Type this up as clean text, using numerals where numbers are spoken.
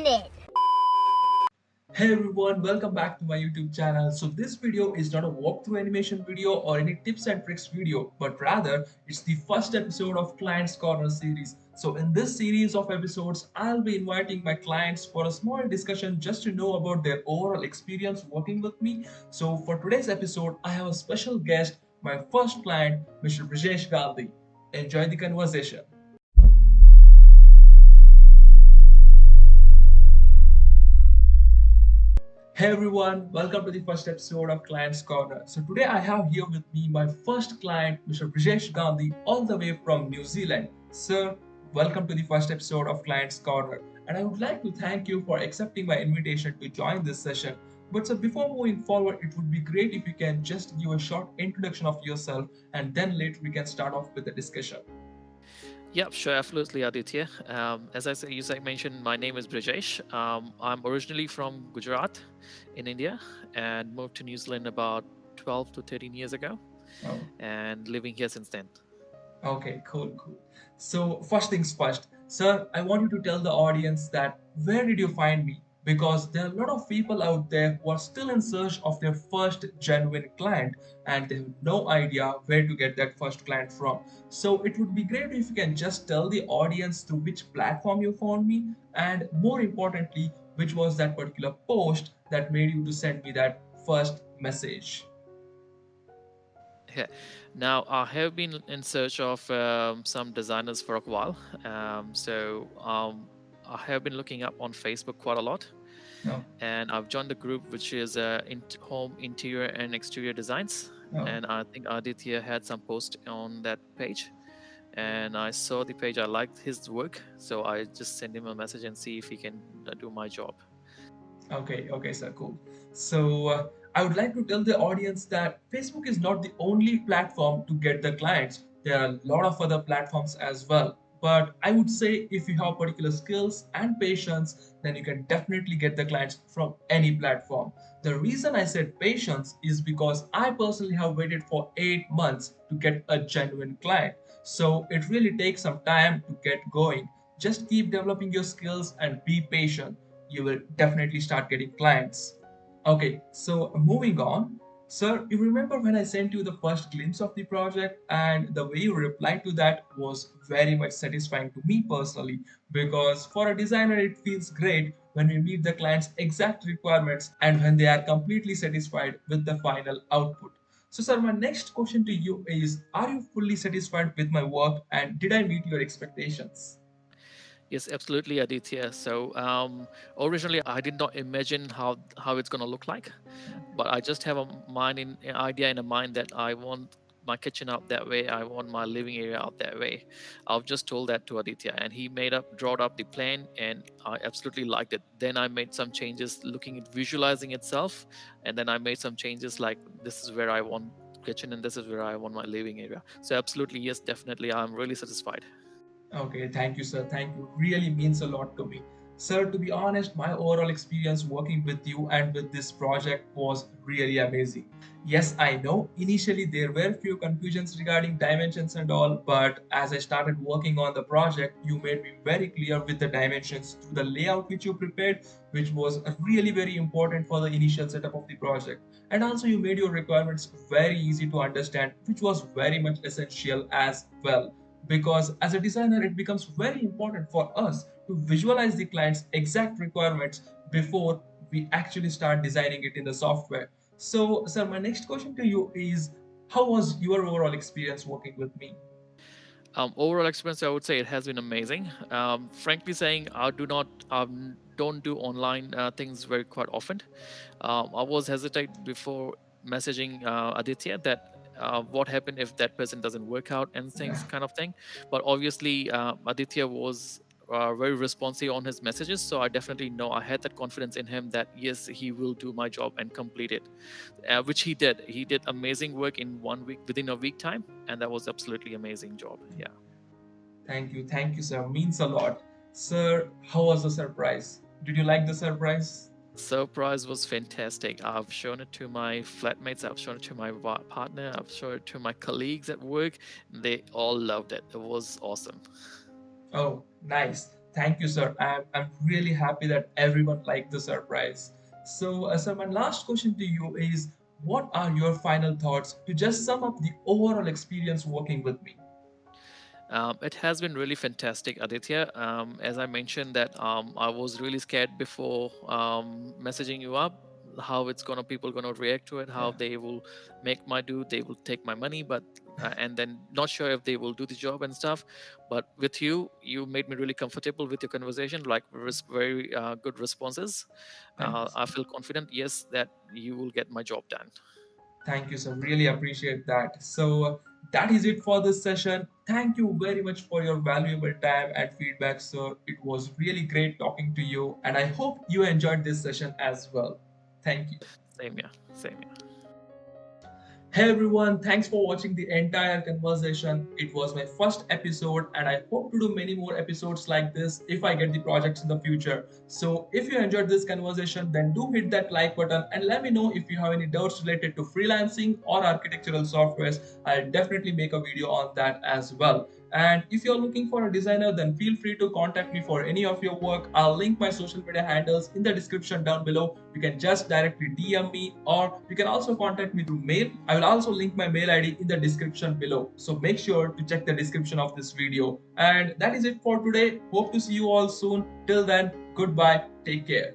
minute. Hey everyone, welcome back to my YouTube channel. So this video is not a walkthrough animation video or any tips and tricks video, but rather it's the first episode of Clients Corner series. So in this series of episodes, I'll be inviting my clients for a small discussion just to know about their overall experience working with me. So for today's episode, I have a special guest, my first client, Mr. Brijesh Gandhi. Enjoy the conversation. Hey everyone, welcome to the first episode of Clients Corner. So today I have here with me my first client, Mr. Brijesh Gandhi, all the way from New Zealand. Sir, welcome to the first episode of Clients Corner. And I would like to thank you for accepting my invitation to join this session. But sir, before moving forward, it would be great if you can just give a short introduction of yourself and then later we can start off with the discussion. Yeah, sure, absolutely, Aditya. As I mentioned, my name is Brijesh. I'm originally from Gujarat in India and moved to New Zealand about 12 to 13 years ago Oh. and living here since then. Okay, cool. So, first things first, sir, I want you to tell the audience that where did you find me? Because there are a lot of people out there who are still in search of their first genuine client and they have no idea where to get that first client from. So, it would be great if you can just tell the audience through which platform you found me and more importantly, which was that particular post that made you to send me that first message. Yeah. Now, I have been in search of some designers for a while. I have been looking up on Facebook quite a lot. No, And I've joined the group, which is home interior and exterior designs. no. And I think Aditya had some post on that page. And I saw the page. I liked his work, so I just sent him a message and see if he can do my job. Okay, sir, cool. So, I would like to tell the audience that Facebook is not the only platform to get the clients. There are a lot of other platforms as well. But I would say if you have particular skills and patience, then you can definitely get the clients from any platform. The reason I said patience is because I personally have waited for 8 months to get a genuine client. So it really takes some time to get going. Just keep developing your skills and be patient. You will definitely start getting clients. Okay, so moving on. Sir, you remember when I sent you the first glimpse of the project, and the way you replied to that was very much satisfying to me personally because for a designer, it feels great when we meet the client's exact requirements and when they are completely satisfied with the final output. So, sir, my next question to you is: are you fully satisfied with my work and did I meet your expectations? Yes, absolutely, Aditya. So originally, I did not imagine how it's gonna look like, but I just have a an idea in a mind that I want my kitchen out that way. I want my living area out that way. I've just told that to Aditya, and he drawed up the plan, and I absolutely liked it. Then I made some changes, looking at visualizing itself, and then I made some changes like this is where I want kitchen, and this is where I want my living area. So absolutely, yes, definitely, I'm really satisfied. Okay, thank you, sir. Thank you. Really means a lot to me. Sir, to be honest, my overall experience working with you and with this project was really amazing. Yes, I know initially there were few confusions regarding dimensions and all, but as I started working on the project, you made me very clear with the dimensions through the layout which you prepared, which was really very important for the initial setup of the project. And also, you made your requirements very easy to understand, which was very much essential as well because as a designer it becomes very important for us to visualize the client's exact requirements before we actually start designing it in the software. So sir, my next question to you is how was your overall experience working with me? Overall experience, I would say it has been amazing. Frankly saying, I don't do online things very quite often. I was hesitate before messaging Aditya that what happened if that person doesn't work out and Yeah. things kind of thing. But obviously, Aditya was very responsive on his messages, so I definitely know I had that confidence in him that yes, he will do my job and complete it, which he did. He did amazing work in 1 week, within a week time, and that was absolutely amazing job. Yeah. Thank you sir, means a lot. Sir, how was the surprise? Did you like the surprise? Surprise was fantastic. I've shown it to my flatmates, I've shown it to my partner, I've shown it to my colleagues at work. They all loved it. It was awesome. Oh, nice. Thank you, sir. I'm really happy that everyone liked the surprise. So, sir, my last question to you is, what are your final thoughts to just sum up the overall experience working with me? It has been really fantastic, Aditya. As I mentioned that I was really scared before messaging you up, how it's gonna people gonna react to it, how Yeah. they will make my do, they will take my money, but and then not sure if they will do the job and stuff. But with you, you made me really comfortable with your conversation, like very good responses. Thank you, I sir. feel confident, yes, that you will get my job done. Thank you, sir. Really appreciate that. So, that is it for this session. Thank you very much for your valuable time and feedback, sir. It was really great talking to you, and I hope you enjoyed this session as well. Thank you. Same here, same here. Hey everyone, thanks for watching the entire conversation. It was my first episode, and I hope to do many more episodes like this if I get the projects in the future. So, if you enjoyed this conversation, then do hit that like button and let me know if you have any doubts related to freelancing or architectural softwares. I'll definitely make a video on that as well. And if you're looking for a designer, then feel free to contact me for any of your work. I'll link my social media handles in the description down below. You can just directly DM me, or you can also contact me through mail. I will also link my mail ID in the description below. So make sure to check the description of this video. And that is it for today. Hope to see you all soon. Till then, goodbye. Take care.